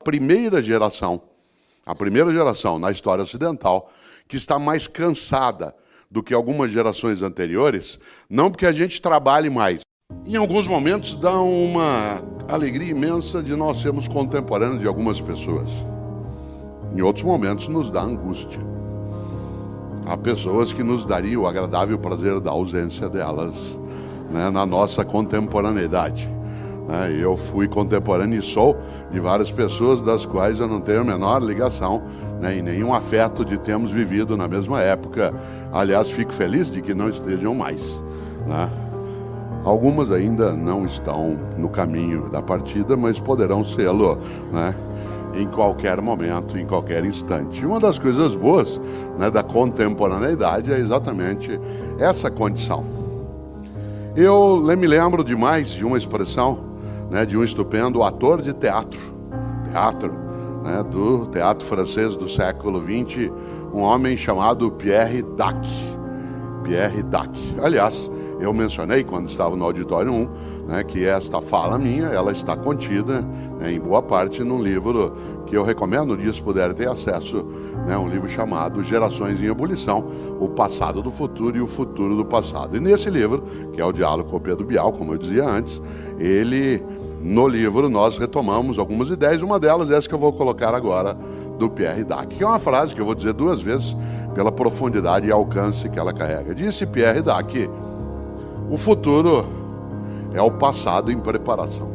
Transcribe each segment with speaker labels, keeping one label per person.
Speaker 1: a primeira geração na história ocidental que está mais cansada do que algumas gerações anteriores, não porque a gente trabalhe mais. Em alguns momentos dá uma alegria imensa de nós sermos contemporâneos de algumas pessoas. Em outros momentos nos dá angústia. Há pessoas que nos dariam o agradável prazer da ausência delas, né, na nossa contemporaneidade. Eu fui contemporâneo e sou de várias pessoas das quais eu não tenho a menor ligação, né, e nenhum afeto de termos vivido na mesma época. Aliás, fico feliz de que não estejam mais, né? Algumas ainda não estão no caminho da partida, mas poderão sê-lo, né, em qualquer momento, em qualquer instante. Uma das coisas boas, né, da contemporaneidade é exatamente essa condição. Eu me lembro demais de uma expressão, né, de um estupendo ator de teatro, né, do teatro francês do século XX, um homem chamado Pierre Dac. Aliás, eu mencionei quando estava no Auditório 1, né, que esta fala minha, ela está contida, né, em boa parte num livro que eu recomendo um dia se puder ter acesso, né, um livro chamado Gerações em Ebulição, o passado do futuro e o futuro do passado. E nesse livro, que é o diálogo com Pedro Bial, como eu dizia antes, no livro nós retomamos algumas ideias, uma delas é essa que eu vou colocar agora, do Pierre Dac, que é uma frase que eu vou dizer duas vezes pela profundidade e alcance que ela carrega. Disse Pierre Dac: o futuro é o passado em preparação.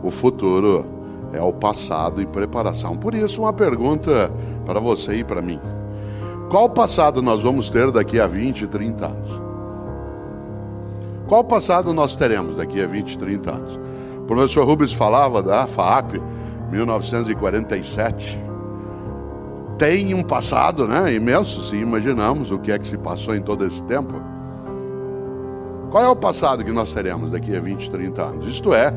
Speaker 1: O futuro é o passado em preparação. Por isso, uma pergunta para você e para mim. Qual passado nós vamos ter daqui a 20, 30 anos? Qual passado nós teremos daqui a 20, 30 anos? O professor Rubens falava da FAAP, 1947. Tem um passado, né, imenso, se imaginamos o que é que se passou em todo esse tempo. Qual é o passado que nós teremos daqui a 20, 30 anos? Isto é,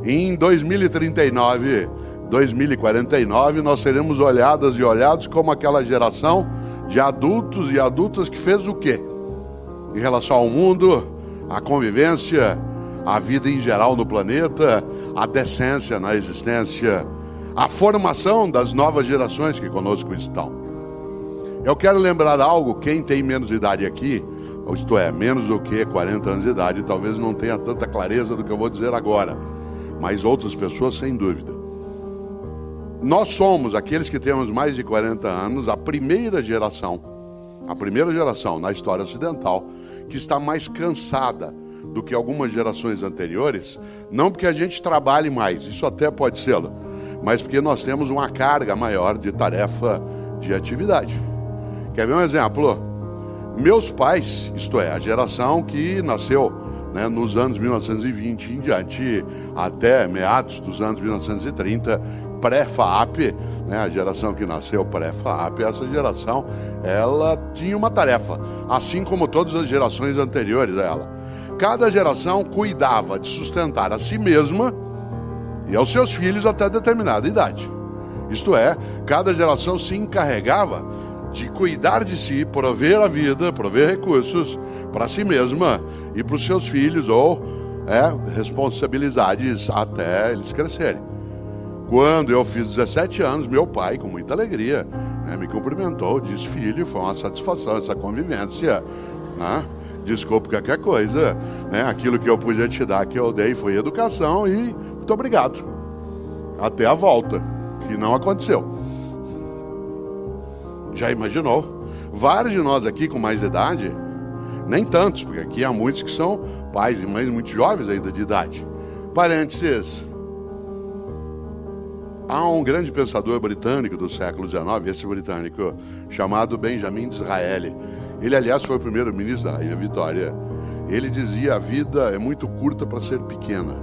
Speaker 1: em 2039, 2049, nós seremos olhadas e olhados como aquela geração de adultos e adultas que fez o quê? Em relação ao mundo, à convivência, à vida em geral no planeta, à decência na existência, à formação das novas gerações que conosco estão. Eu quero lembrar algo, quem tem menos idade aqui, isto é, menos do que 40 anos de idade, talvez não tenha tanta clareza do que eu vou dizer agora, mas outras pessoas sem dúvida. Nós somos, aqueles que temos mais de 40 anos, a primeira geração na história ocidental que está mais cansada do que algumas gerações anteriores, não porque a gente trabalhe mais, isso até pode ser, mas porque nós temos uma carga maior de tarefa, de atividade. Quer ver um exemplo? Meus pais, isto é, a geração que nasceu, né, nos anos 1920 em diante, até meados dos anos 1930, pré-FAAP, né, a geração que nasceu pré-FAAP, essa geração, ela tinha uma tarefa, assim como todas as gerações anteriores a ela. Cada geração cuidava de sustentar a si mesma e aos seus filhos até determinada idade. Isto é, cada geração se encarregava de cuidar de si, prover a vida, prover recursos para si mesma e para os seus filhos, ou responsabilidades até eles crescerem. Quando eu fiz 17 anos, meu pai, com muita alegria, me cumprimentou, disse: filho, foi uma satisfação essa convivência, né? Desculpe qualquer coisa, né? Aquilo que eu podia te dar, que eu dei, foi educação e muito obrigado. Até a volta, que não aconteceu. Já imaginou? Vários de nós aqui com mais idade, nem tantos, porque aqui há muitos que são pais e mães muito jovens ainda de idade. Parênteses. Há um grande pensador britânico do século XIX, esse britânico, chamado Benjamin Disraeli. Ele, aliás, foi o primeiro-ministro da Rainha Vitória. Ele dizia: a vida é muito curta para ser pequena.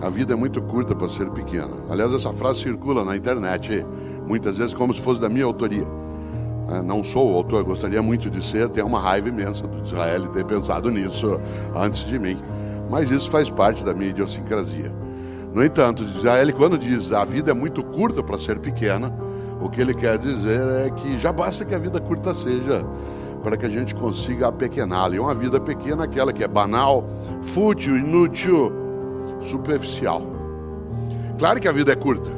Speaker 1: A vida é muito curta para ser pequena. Aliás, essa frase circula na internet, muitas vezes como se fosse da minha autoria. Não sou o autor, gostaria muito de ser, tenho uma raiva imensa do Disraeli ter pensado nisso antes de mim. Mas isso faz parte da minha idiosincrasia. No entanto, Disraeli, quando diz a vida é muito curta para ser pequena, o que ele quer dizer é que já basta que a vida curta seja para que a gente consiga apequená-la. E uma vida pequena, aquela que é banal, fútil, inútil, superficial. Claro que a vida é curta.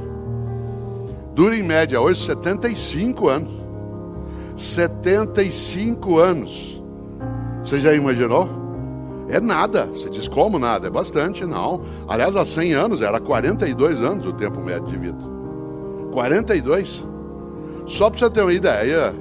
Speaker 1: Dura em média hoje 75 anos. 75 anos. Você já imaginou? É nada. Você diz como nada? É bastante, não. Aliás, há 100 anos era 42 anos o tempo médio de vida. 42. Só para você ter uma ideia,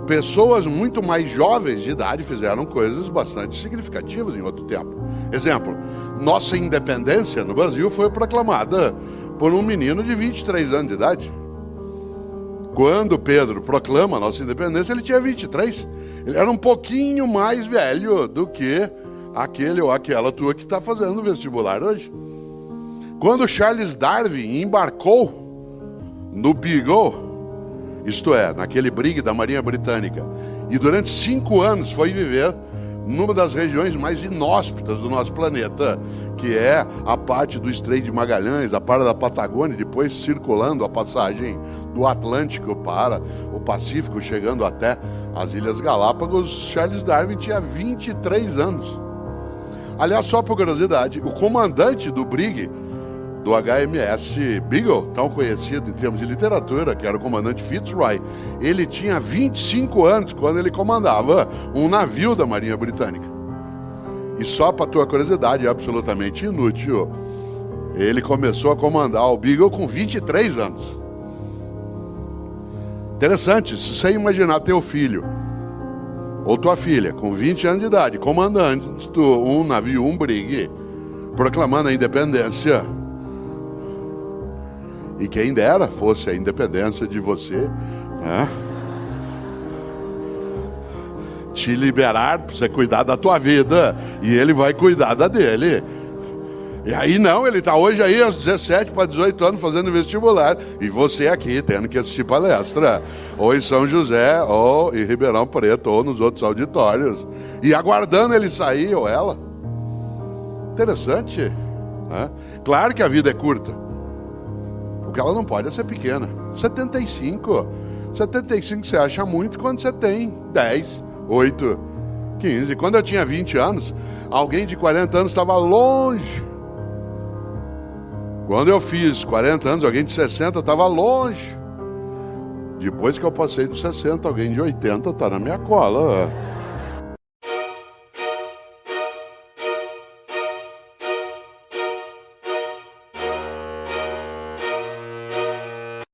Speaker 1: pessoas muito mais jovens de idade fizeram coisas bastante significativas em outro tempo. Exemplo, nossa independência no Brasil foi proclamada por um menino de 23 anos de idade. Quando Pedro proclama a nossa independência, ele tinha 23. Ele era um pouquinho mais velho do que aquele ou aquela tua que está fazendo vestibular hoje. Quando Charles Darwin embarcou no Beagle, isto é, naquele brig da Marinha Britânica, e durante 5 anos foi viver numa das regiões mais inóspitas do nosso planeta, que é a parte do Estreito de Magalhães, a parte da Patagônia, depois circulando a passagem do Atlântico para o Pacífico, chegando até as Ilhas Galápagos. Charles Darwin tinha 23 anos. Aliás, só por curiosidade, o comandante do brig do HMS Beagle, tão conhecido em termos de literatura, que era o comandante Fitzroy, ele tinha 25 anos quando ele comandava um navio da Marinha Britânica. E só para tua curiosidade, é absolutamente inútil, ele começou a comandar o Beagle com 23 anos. Interessante, se você imaginar teu filho ou tua filha com 20 anos de idade comandando um navio, um brig, proclamando a independência, e quem dera fosse a independência de você, né? Te liberar para você cuidar da tua vida, e ele vai cuidar da dele. E aí não, ele está hoje aí aos 17 para 18 anos fazendo vestibular, e você aqui tendo que assistir palestra, ou em São José, ou em Ribeirão Preto, ou nos outros auditórios, e aguardando ele sair, ou ela. Interessante, né? Claro que a vida é curta. O que ela não pode é ser pequena. 75 você acha muito quando você tem 10, 8, 15. Quando eu tinha 20 anos, alguém de 40 anos estava longe. Quando eu fiz 40 anos, alguém de 60 estava longe. Depois que eu passei dos 60, alguém de 80 está na minha cola.